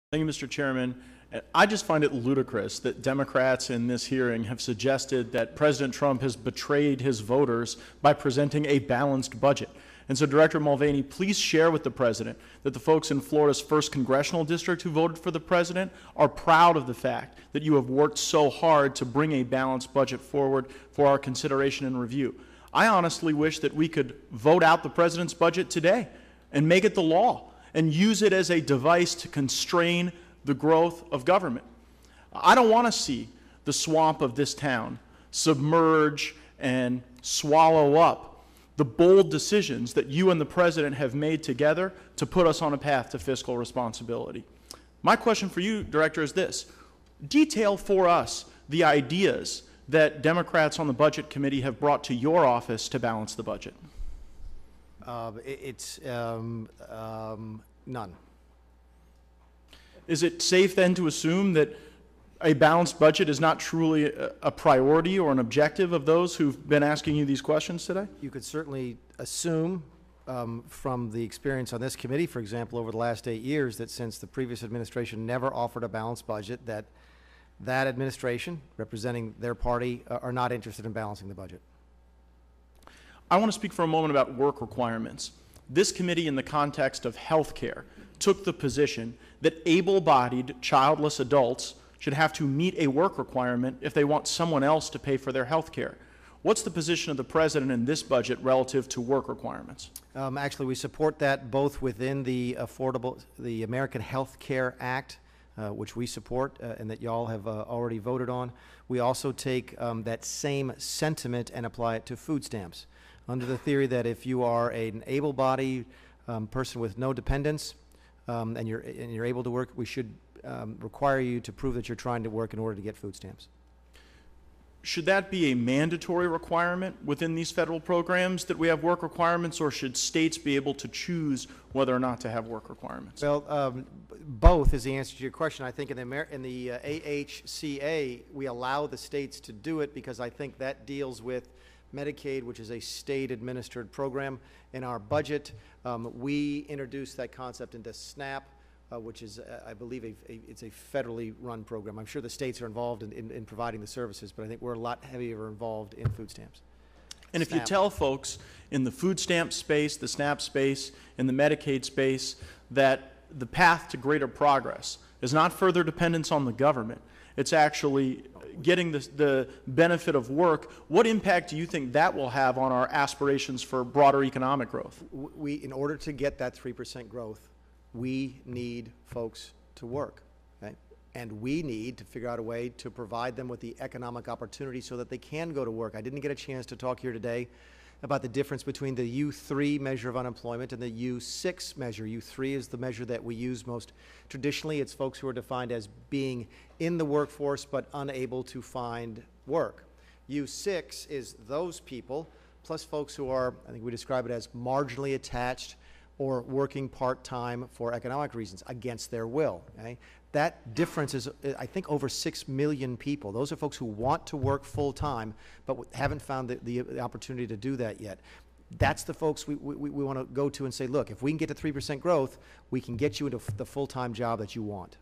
Thank you, Mr. Chairman. I just find it ludicrous that Democrats in this hearing have suggested that President Trump has betrayed his voters by presenting a balanced budget. And so, Director Mulvaney, please share with the President that the folks in Florida's 1st Congressional District who voted for the President are proud of the fact that you have worked so hard to bring a balanced budget forward for our consideration and review. I honestly wish that we could vote out the President's budget today and make it the law and use it as a device to constrain the growth of government. I don't want to see the swamp of this town submerge and swallow up the bold decisions that you and the President have made together to put us on a path to fiscal responsibility. My question for you, Director, is this. Detail for us the ideas that Democrats on the Budget Committee have brought to your office to balance the budget. None. Is it safe then to assume that a balanced budget is not truly a priority or an objective of those who've been asking you these questions today? You could certainly assume from the experience on this committee, for example, over the last 8 years, that since the previous administration never offered a balanced budget, that administration, representing their party, are not interested in balancing the budget. I want to speak for a moment about work requirements. This committee, in the context of health care, took the position that able-bodied, childless adults should have to meet a work requirement if they want someone else to pay for their health care. What's the position of the President in this budget relative to work requirements? Actually, we support that both within the American Health Care Act, which we support and that y'all have already voted on. We also take that same sentiment and apply it to food stamps, under the theory that if you are an able-bodied person with no dependents and you're able to work, we should require you to prove that you're trying to work in order to get food stamps. Should that be a mandatory requirement within these federal programs that we have work requirements, or should states be able to choose whether or not to have work requirements? Well, both is the answer to your question. I think in the AHCA, we allow the states to do it because I think that deals with Medicaid, which is a state-administered program. In our budget, we introduced that concept into SNAP, which is, I believe, it's a federally run program. I'm sure the states are involved in providing the services, but I think we're a lot heavier involved in food stamps. And if you tell folks in the food stamp space, the SNAP space, in the Medicaid space, that the path to greater progress is not further dependence on the government, it's actually getting the benefit of work, what impact do you think that will have on our aspirations for broader economic growth? In order to get that 3% growth, we need folks to work, okay? And we need to figure out a way to provide them with the economic opportunity so that they can go to work. I didn't get a chance to talk here today about the difference between the U3 measure of unemployment and the U6 measure. U3 is the measure that we use most traditionally. It's folks who are defined as being in the workforce but unable to find work. U6 is those people plus folks who are, I think we describe it as marginally attached or working part-time for economic reasons against their will. Okay? That difference is, I think, over 6 million people. Those are folks who want to work full-time but haven't found the opportunity to do that yet. That's the folks we want to go to and say, look, if we can get to 3% growth, we can get you into the full-time job that you want.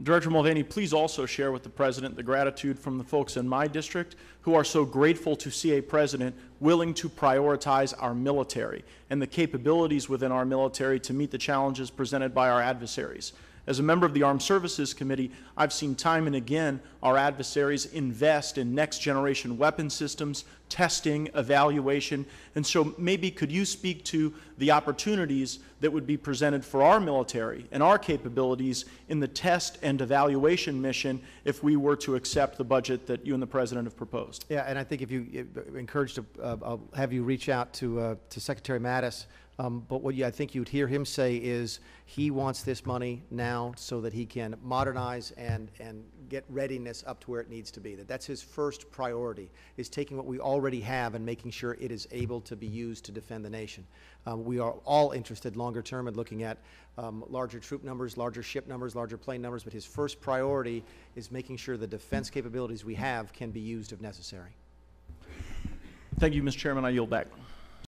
Director Mulvaney, please also share with the President the gratitude from the folks in my district who are so grateful to see a President willing to prioritize our military and the capabilities within our military to meet the challenges presented by our adversaries. As a member of the Armed Services Committee, I've seen time and again our adversaries invest in next-generation weapon systems, testing, evaluation, and so maybe could you speak to the opportunities that would be presented for our military and our capabilities in the test and evaluation mission if we were to accept the budget that you and the President have proposed? Yeah, and I think if you encouraged to, I'll have you reach out to Secretary Mattis. But what I think you'd hear him say is he wants this money now so that he can modernize and get readiness up to where it needs to be. That's his first priority, is taking what we already have and making sure it is able to be used to defend the nation. We are all interested longer term in looking at larger troop numbers, larger ship numbers, larger plane numbers, but his first priority is making sure the defense capabilities we have can be used if necessary. Thank you, Mr. Chairman. I yield back.